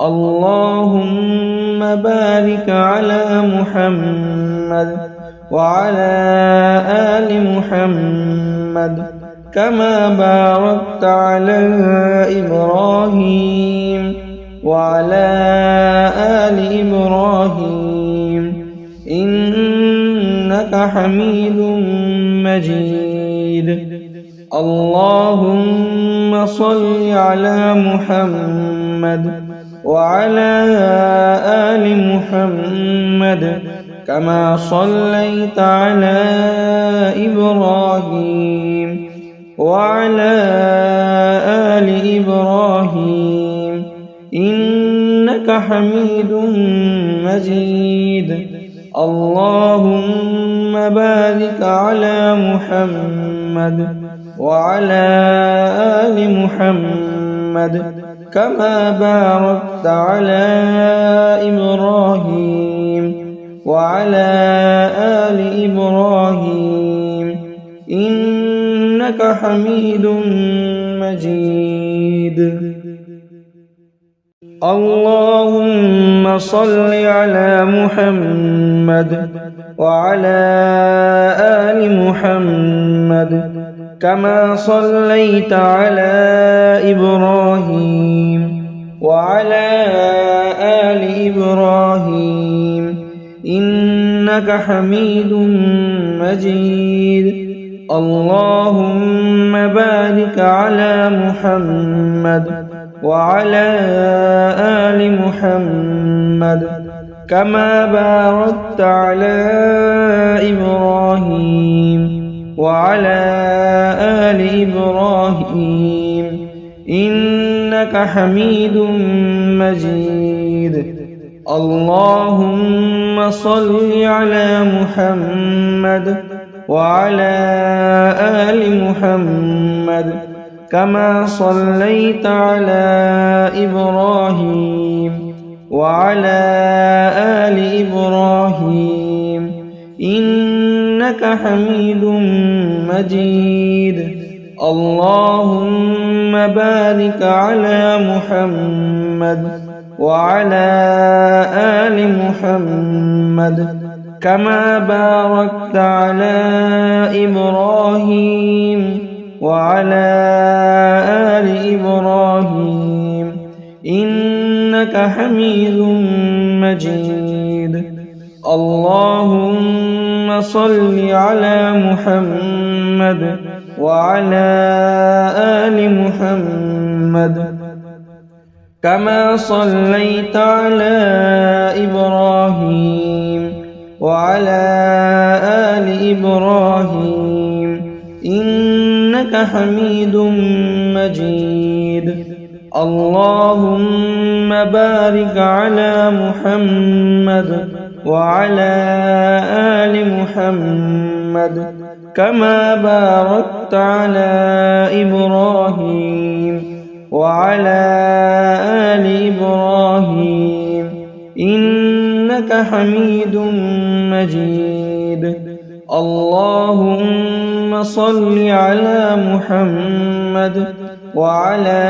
اللهم بارك على محمد وعلى آل محمد كما باركت على إبراهيم وعلى آل إبراهيم إنك حميد مجيد. اللهم صل على محمد وعلى آل محمد كما صليت على إبراهيم وعلى آل إبراهيم إنك حميد مجيد. اللهم بارك على محمد وعلى آل محمد كما باركت على إبراهيم وعلى آل إبراهيم إنك حميد مجيد. اللهم صل على محمد وعلى آل محمد كما صليت على إبراهيم وعلى آل إبراهيم إنك حميد مجيد. اللهم بارك على محمد وعلى آل محمد كما باركت على إبراهيم وعلى آل إبراهيم إنك حميد مجيد. اللهم صل على محمد وعلى آل محمد كما صليت على إبراهيم وعلى آل إبراهيم إنك حميد مجيد. اللهم بارك على محمد وعلى آل محمد كما باركت على إبراهيم وعلى آل إبراهيم إنك حميد مجيد. اللهم صل على محمد وعلى آل محمد كما صليت على إبراهيم وعلى آل إبراهيم إنك حميد مجيد. اللهم بارك على محمد وعلى آل محمد كما باركت على إبراهيم وعلى آل إبراهيم إنك حميد مجيد. اللهم صل على محمد وعلى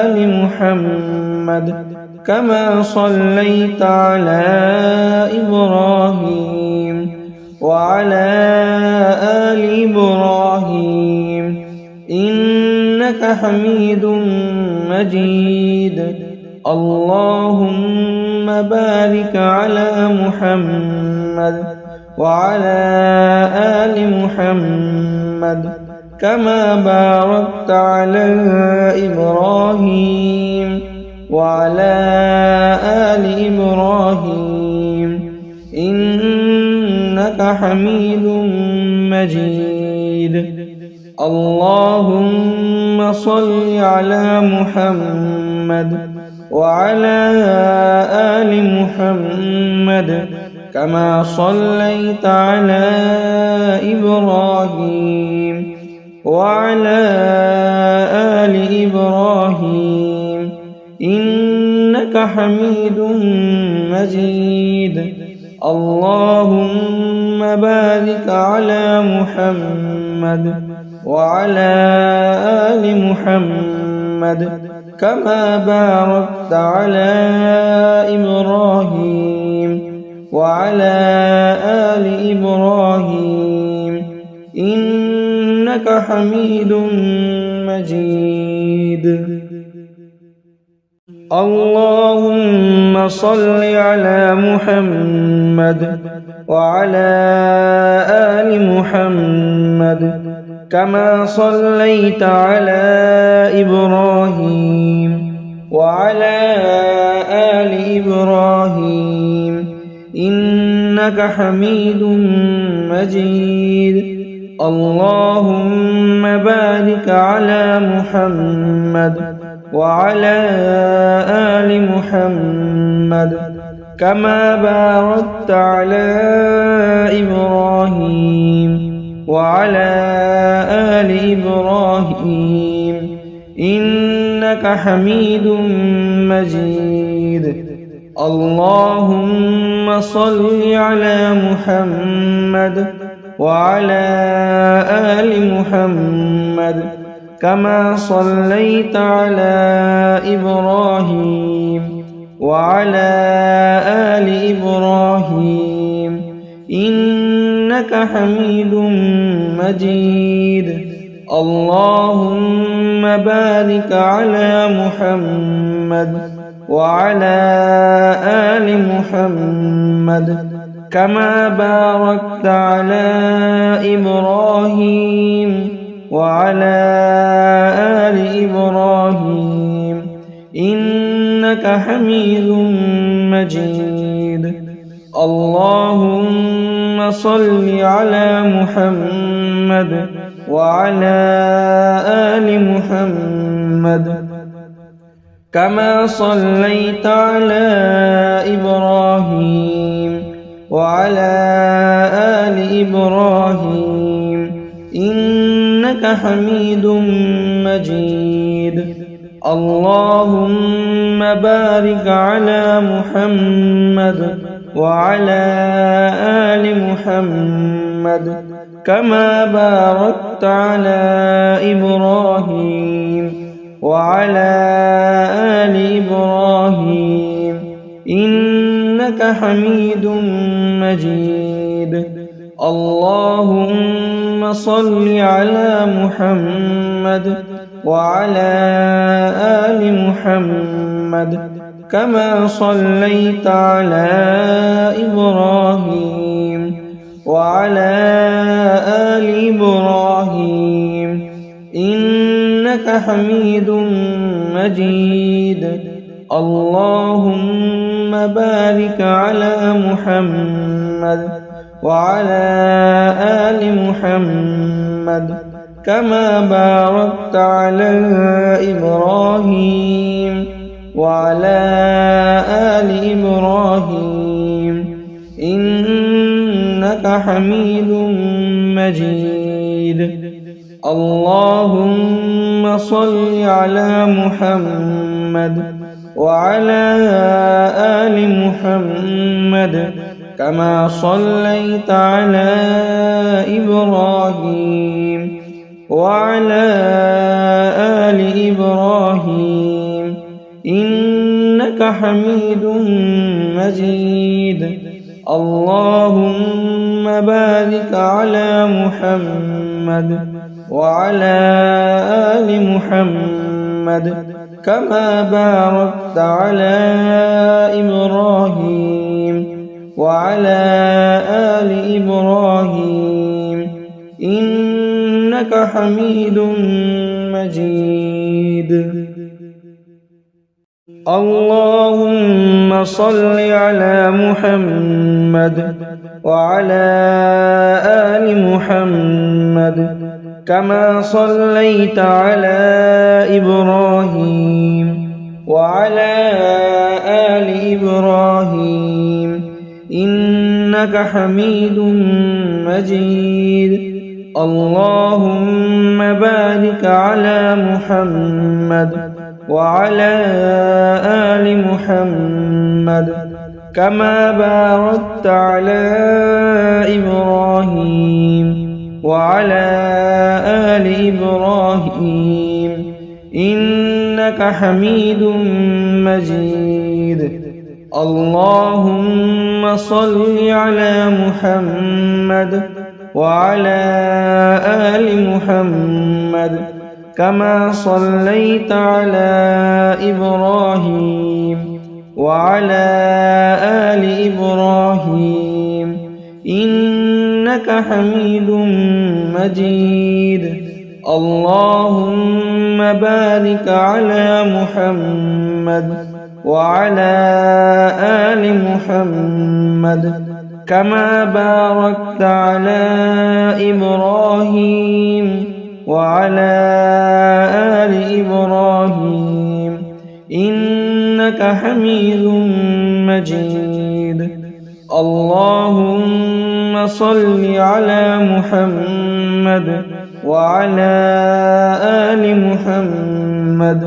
آل محمد كما صليت على إبراهيم وعلى آل إبراهيم إنك حميد مجيد. اللهم بارك على محمد وعلى آل محمد كما باركت على إبراهيم وعلى آل إبراهيم إنك حميد مجيد. اللهم صل على محمد وعلى آل محمد كما صليت على إبراهيم وعلى آل إبراهيم إنك حميد مجيد. اللهم بارك على محمد وعلى آل محمد كما باركت على إبراهيم وعلى آل إبراهيم إنك حميد مجيد. اللهم صل على محمد وعلى آل محمد كما صليت على إبراهيم وعلى آل إبراهيم إنك حميد مجيد. اللهم بارك على محمد وعلى آل محمد كما باركت على إبراهيم وعلى آل إبراهيم إنك حميد مجيد. اللهم صل على محمد وعلى آل محمد كما صليت على إبراهيم وعلى آل إبراهيم إنك حميد مجيد. اللهم بارك على محمد وعلى آل محمد كما باركت على إبراهيم وعلى آل إبراهيم إنك حميد مجيد. اللهم صل على محمد وعلى آل محمد كما صليت على إبراهيم وعلى آل إبراهيم إنك حميد مجيد. اللهم بارك على محمد وعلى آل محمد كما باركت على إبراهيم وعلى آل إبراهيم إنك حميد مجيد. اللهم صل على محمد وعلى آل محمد كما صليت على إبراهيم وعلى آل إبراهيم إنك حميد مجيد. اللهم بارك على محمد وعلى آل محمد كما باركت على إبراهيم وعلى آل إبراهيم إنك حميد مجيد. اللهم صل على محمد وعلى آل محمد كما صليت على إبراهيم وعلى آل إبراهيم إنك حميد مجيد. اللهم بارك على محمد وعلى آل محمد كما باركت على إبراهيم وعلى آل إبراهيم إنك حميد مجيد. اللهم صل على محمد وعلى آل محمد كما صليت على إبراهيم وعلى آل إبراهيم إنك حميد مجيد. اللهم بارك على محمد وعلى آل محمد كما باركت على إبراهيم وعلى آل إبراهيم إنك حميد مجيد. اللهم صل على محمد وعلى آل محمد كما صليت على إبراهيم وعلى آل إبراهيم إنك حميد مجيد. اللهم بارك على محمد وعلى آل محمد كما باركت على إبراهيم وعلى آل إبراهيم إنك حميد مجيد. اللهم صل على محمد وعلى آل محمد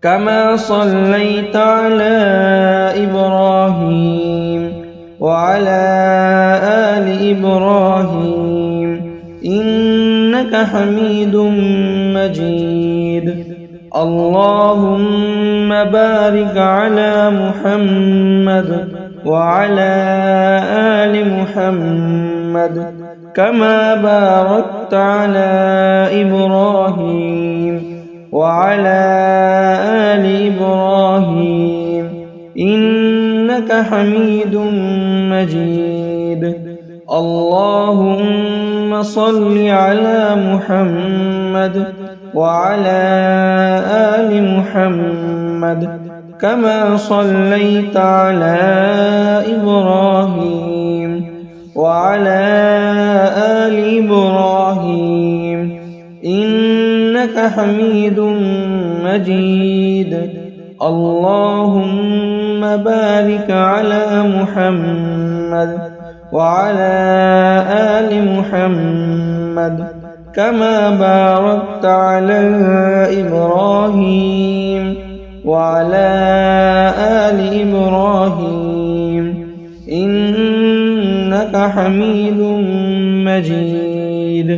كما صليت على إبراهيم وعلى آل إبراهيم إنك حميد مجيد. اللهم بارك على محمد وعلى آل محمد كما باركت على إبراهيم وعلى آل إبراهيم إنك حميد مجيد. اللهم صل على محمد وعلى آل محمد كما صليت على إبراهيم وعلى آل إبراهيم إنك حميد مجيد. اللهم بارك على محمد وعلى آل محمد كما باركت على إبراهيم وعلى آل إبراهيم إنك حميد مجيد.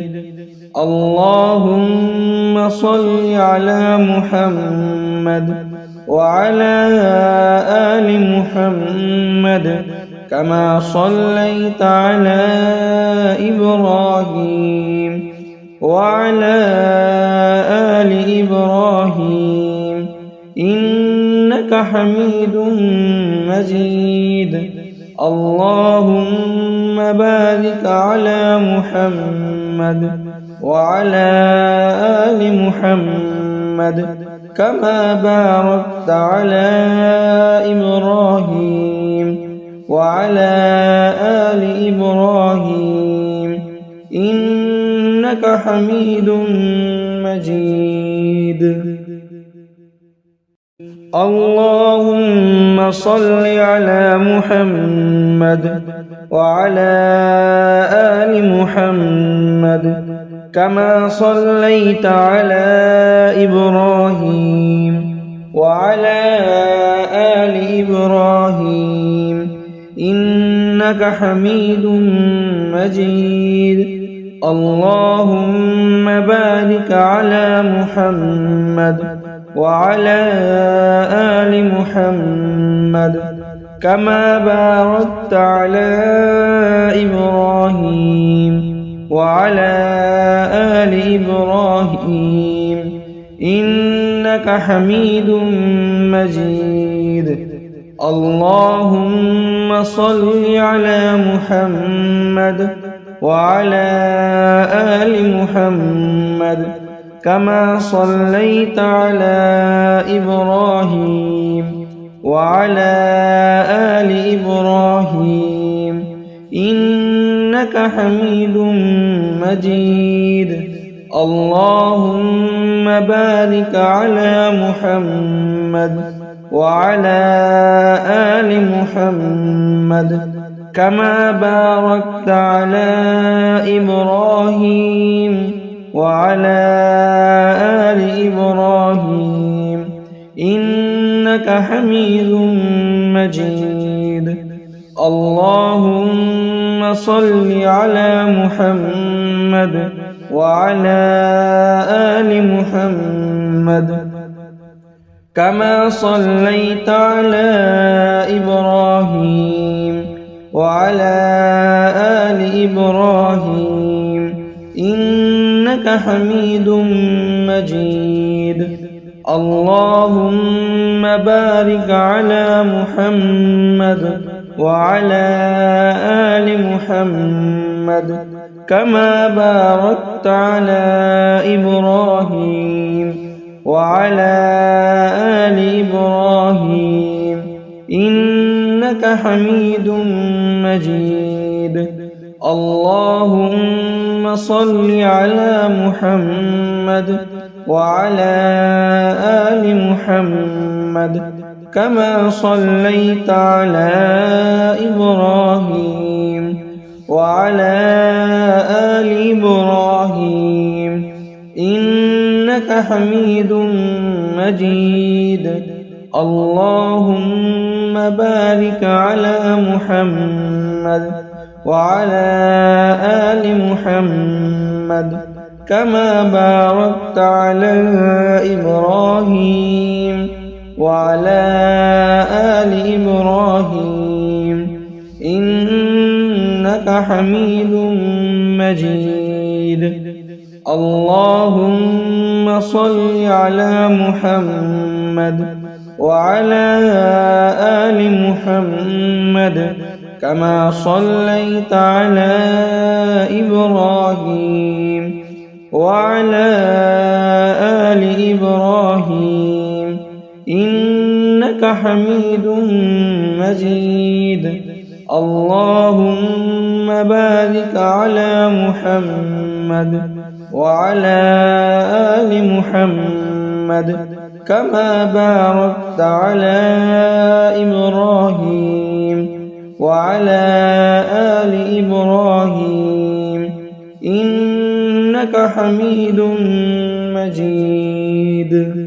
اللهم صل على محمد وعلى آل محمد كما صليت على إبراهيم وعلى آل إبراهيم إنك حميد مجيد. اللهم بارك على محمد وعلى آل محمد كما باركت على إبراهيم وعلى آل إبراهيم إنك حميد مجيد. اللهم صل على محمد وعلى آل محمد كما صليت على إبراهيم وعلى آل إبراهيم إنك حميد مجيد. اللهم بارك على محمد وعلى آل محمد كما باركت على إبراهيم وعلى آل إبراهيم إنك حميد مجيد. اللهم صل على محمد وعلى آل محمد كما صليت على إبراهيم وعلى آل إبراهيم إنك حميد مجيد. اللهم بارك على محمد وعلى آل محمد كما باركت على إبراهيم وعلى آل إبراهيم إنك حميد مجيد. اللهم صل على محمد وعلى آل محمد كما صليت على إبراهيم وعلى آل إبراهيم إنك حميد مجيد. اللهم بارك على محمد وعلى آل محمد كما باركت على إبراهيم وعلى آل إبراهيم إنك حميد مجيد. اللهم صل على محمد وعلى آل محمد كما صليت على إبراهيم وعلى آل إبراهيم إنك حميد مجيد. اللهم بارك على محمد وعلى آل محمد كما باركت على إبراهيم وعلى آل إبراهيم إنك حميد مجيد. اللهم صل على محمد وعلى آل محمد كما صليت على إبراهيم وعلى آل إبراهيم إنك إنك حميد مجيد. اللهم بارك على محمد وعلى آل محمد كما باركت على إبراهيم وعلى آل إبراهيم إنك حميد مجيد.